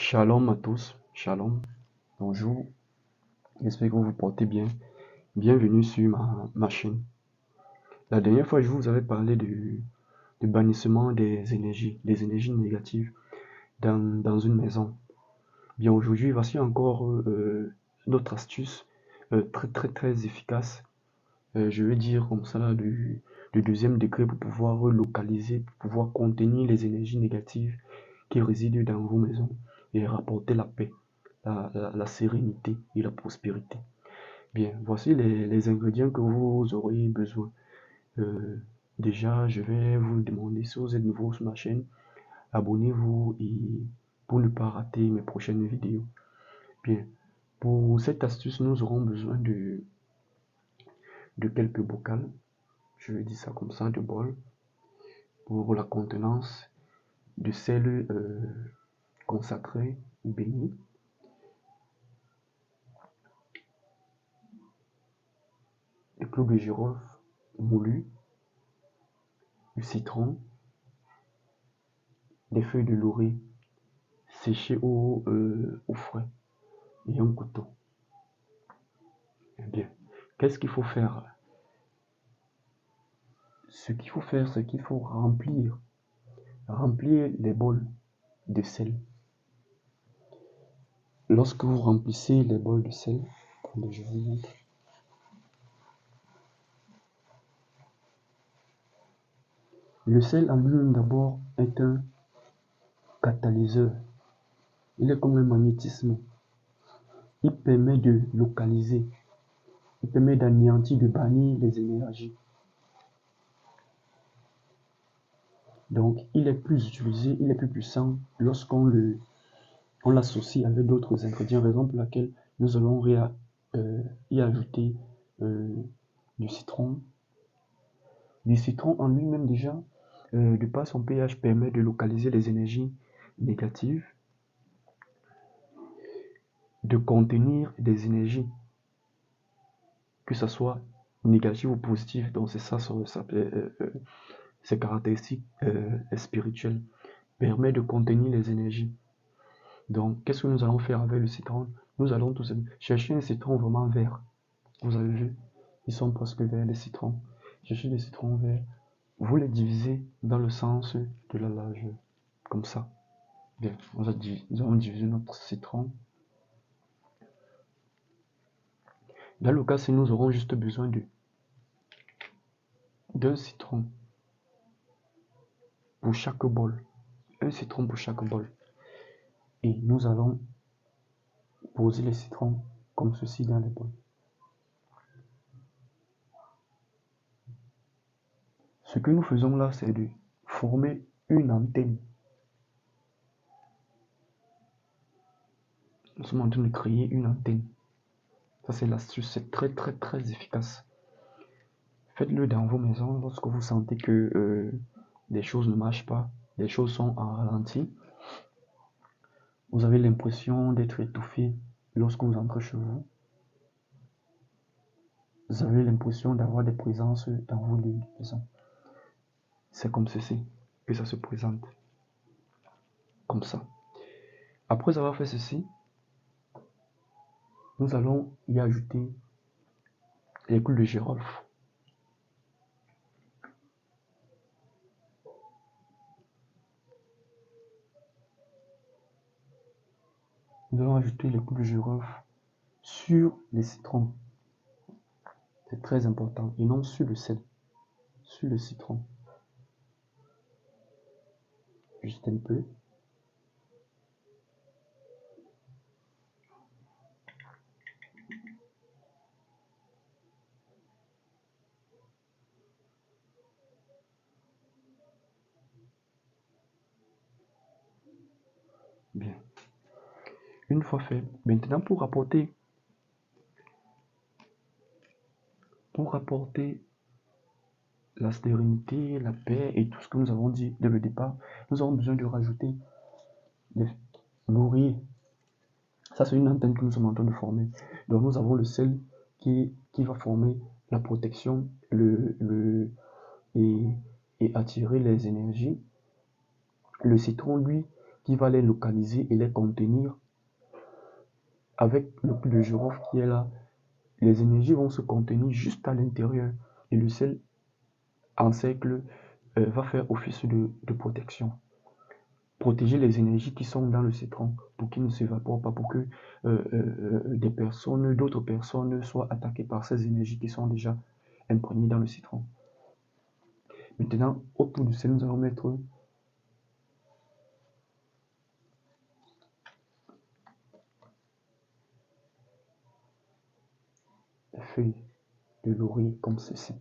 Shalom à tous, shalom, bonjour, j'espère que vous vous portez bien. Bienvenue sur ma chaîne. La dernière fois, je vous avais parlé du bannissement des énergies négatives dans une maison. Bien, aujourd'hui, voici encore d'autres astuces très efficaces. Je vais dire comme ça, là, du deuxième degré pour pouvoir localiser, pour pouvoir contenir les énergies négatives qui résident dans vos maisons et rapporter la paix, la sérénité et la prospérité. Bien, voici les ingrédients que vous aurez besoin. Déjà, je vais vous demander, si vous êtes nouveau sur ma chaîne, abonnez-vous et pour ne pas rater mes prochaines vidéos. Bien, pour cette astuce, nous aurons besoin de quelques bocals. Je vais dire ça comme ça, de bol. Pour la contenance de sel consacré ou béni. De clous de girofle moulu, du citron, des feuilles de laurier séchées au frais et un couteau. Eh bien, qu'est-ce qu'il faut faire? Ce qu'il faut faire, c'est qu'il faut remplir les bols de sel. Lorsque vous remplissez les bols de sel, attendez, je vous montre. Le sel en lui-même d'abord est un catalyseur. Il est comme un magnétisme. Il permet de localiser, il permet d'anéantir, de bannir les énergies. Donc, il est plus utilisé, il est plus puissant lorsqu'on l'associe avec d'autres ingrédients, raison pour laquelle nous allons y ajouter du citron. Du citron en lui-même déjà, de par son pH, permet de localiser les énergies négatives, de contenir des énergies, que ce soit négatives ou positives. Donc c'est ça, ses caractéristiques spirituelles, permet de contenir les énergies. Donc qu'est-ce que nous allons faire avec le citron? Nous allons tout simplement chercher un citron vraiment vert. Vous avez vu, ils sont presque verts les citrons. Cherchez des citrons verts. Vous les divisez dans le sens de la largeur, comme ça. Bien, nous allons diviser notre citron. Dans le cas, si nous aurons juste besoin d'un citron pour chaque bol. Un citron pour chaque bol. Et nous allons poser les citrons comme ceci dans les bols. Ce que nous faisons là, c'est de former une antenne. Nous sommes en train de créer une antenne. Ça, c'est l'astuce, c'est très efficace. Faites-le dans vos maisons lorsque vous sentez que des choses ne marchent pas, des choses sont en ralenti. Vous avez l'impression d'être étouffé lorsque vous entrez chez vous. Vous avez l'impression d'avoir des présences dans vos lieux de maison. C'est comme ceci que ça se présente. Comme ça. Après avoir fait ceci, nous allons y ajouter les clous de girofle. Nous allons ajouter les clous de girofle sur les citrons. C'est très important. Et non sur le sel. Sur le citron. Juste un peu. Bien. Une fois fait, maintenant pour rapporter la sérénité, la paix et tout ce que nous avons dit dès le départ, nous avons besoin de rajouter des lauriers. Ça, c'est une antenne que nous sommes en train de former. Donc, nous avons le sel qui va former la protection et attirer les énergies. Le citron, lui, qui va les localiser et les contenir. Avec le girofle qui est là, les énergies vont se contenir juste à l'intérieur et le sel en cercle va faire office de protection. Protéger les énergies qui sont dans le citron pour qu'ils ne s'évaporent pas, pour que d'autres personnes soient attaquées par ces énergies qui sont déjà imprégnées dans le citron. Maintenant, autour du sel, nous allons mettre des feuilles de laurier comme ceci.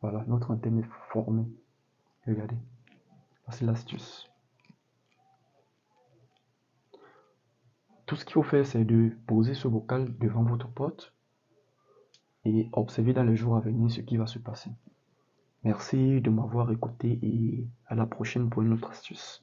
Voilà, notre antenne est formée. Regardez, voici l'astuce. Tout ce qu'il faut faire, c'est de poser ce bocal devant votre porte et observer dans les jours à venir ce qui va se passer. Merci de m'avoir écouté et à la prochaine pour une autre astuce.